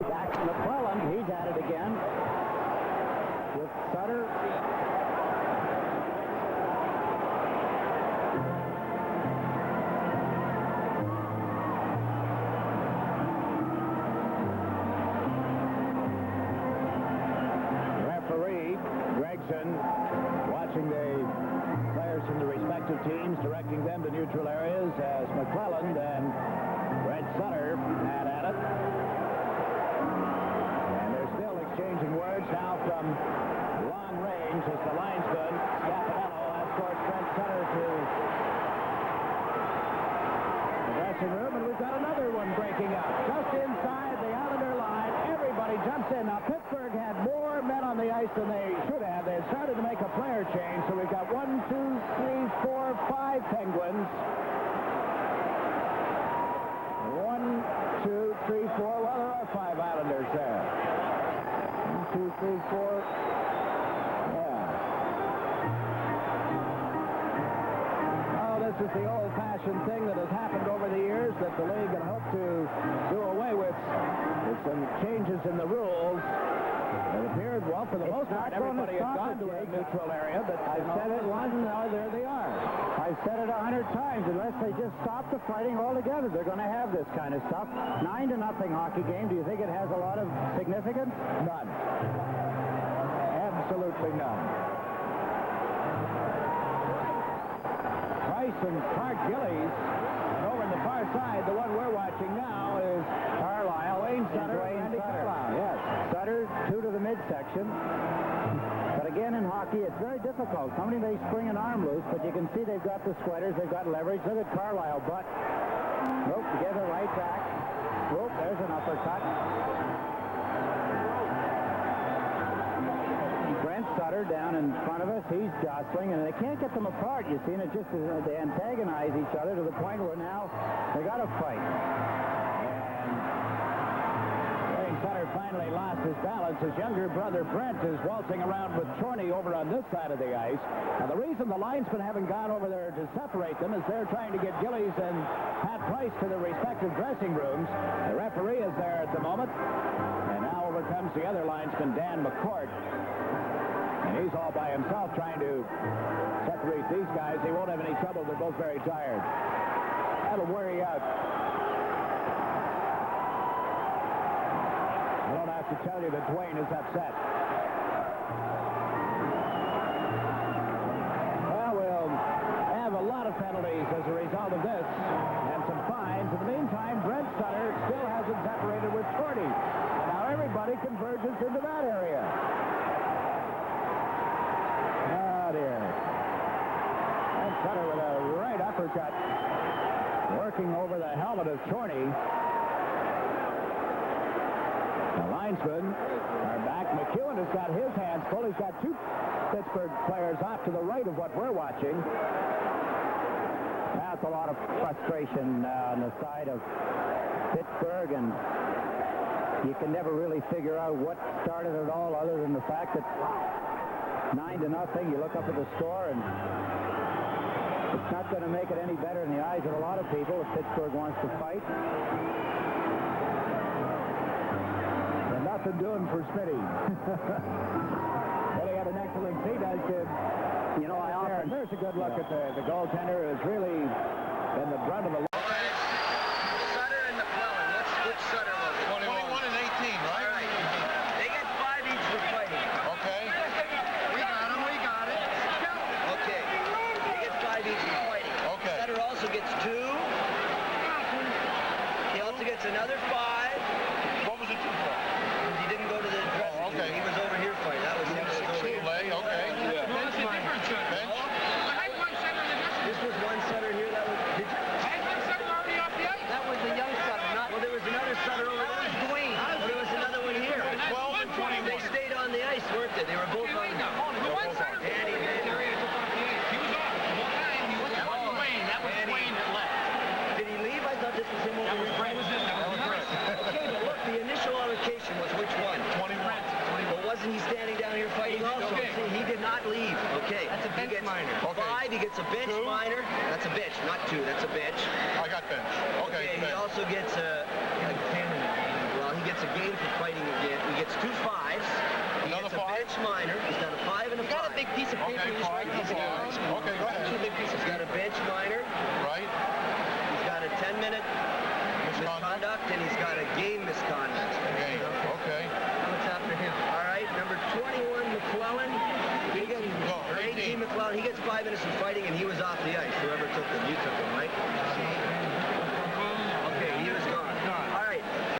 Back to McClelland. He's at it again with Sutter. Referee Gregson watching the players from the respective teams, directing them to neutral areas as McClelland and Brent Sutter had at it. Exchanging words now from long range as the linesman, Scapanello, escorts Brent Sutter to the dressing room, and we've got another one breaking up. Just inside the Islander line, everybody jumps in. Now, Pittsburgh had more men on the ice than they should have. They had started to make a player change, so we've got 1, 2, 3, 4, 5 Penguins. 1, 2, 3, 4. Well, there are 5 Islanders there. 1, 2, 3, 4. Yeah. Oh, this is the old-fashioned thing that has happened over the years that the league had hoped to do away with some changes in the rules. It appeared, well, for the most part, everybody had gone to a neutral area, but I said it once, and now there they are. I've said it 100 times. Unless they just stop the fighting altogether, they're going to have this kind of stuff. 9-0 hockey game. Do you think it has a lot of significance? None. Absolutely none. Price and Clark Gillies. And over on the far side, the one we're watching now is Carlyle, Duane Sutter, and Carlyle. Yes. Sutter, 2 to the midsection. But again, in hockey, it's very difficult. Somebody may spring an arm loose, but you can see they've got the sweaters, they've got leverage. Look at Carlyle, but nope, together right back. Whoop, there's an uppercut. Brent Sutter down in front of us. He's jostling, and they can't get them apart, you see, and it just they antagonize each other to the point where now they got to fight. Sutter finally lost his balance. His younger brother Brent is waltzing around with Chorney over on this side of the ice. Now, the reason the linesmen haven't gone over there to separate them is they're trying to get Gillies and Pat Price to their respective dressing rooms. The referee is there at the moment. And now over comes the other linesman, Dan McCourt. And he's all by himself trying to separate these guys. He won't have any trouble. They're both very tired. That'll wear you out. I don't have to tell you that Duane is upset. Well, we'll have a lot of penalties as a result of this, and some fines. In the meantime, Brent Sutter still hasn't separated with Chorney. And now everybody converges into that area. Oh, dear. Brent Sutter with a right uppercut, working over the helmet of Chorney. The linesmen are back. McEwen has got his hands full. He's got 2 Pittsburgh players off to the right of what we're watching. That's a lot of frustration on the side of Pittsburgh, and you can never really figure out what started it all other than the fact that 9-0. You look up at the score, and it's not going to make it any better in the eyes of a lot of people if Pittsburgh wants to fight. Nothing doing for Smitty. Well, he had an excellent seat. You know, I often... There's a good look at the goaltender who has really been the brunt of the... Sutter and McClelland. Let's switch Sutter over. 21 and 18, right? All right. They get 5 each for fighting. Okay. We got it. Okay. They get 5 each for fighting. Okay. Sutter also gets 2. He also gets another 5. What was it 2 for? He didn't go to the dressing room. Okay. He was over here fighting. That was him. Okay. Yeah. Bench. This was one Sutter here. That was... That was the young Sutter. Well, there was another Sutter over there. That was Duane. Well, there was another one here. 12 and 21. They stayed on the ice, weren't they? They were both on the ice. That was Duane that left. Did he leave? I thought this was him over here. Okay, but look, the initial allocation was which one? 21. Well, wasn't he standing down here fighting also? Okay. See, he did not leave. Okay. That's a bench minor. Okay. 5, he gets a bench 2. minor. That's a bench, not 2. That's a bench. I got bench. Okay. And he also gets a well, he gets a game for Okay, fine. Okay, go ahead. He's got a bench minor. Right. He's got a 10-minute misconduct, and he's got a game misconduct. Game. Okay. What's after him? All right, number 21, McClelland. He gets, 18. McClelland. He gets 5 minutes of fighting, and he was off the ice. Whoever took them, you took them, right?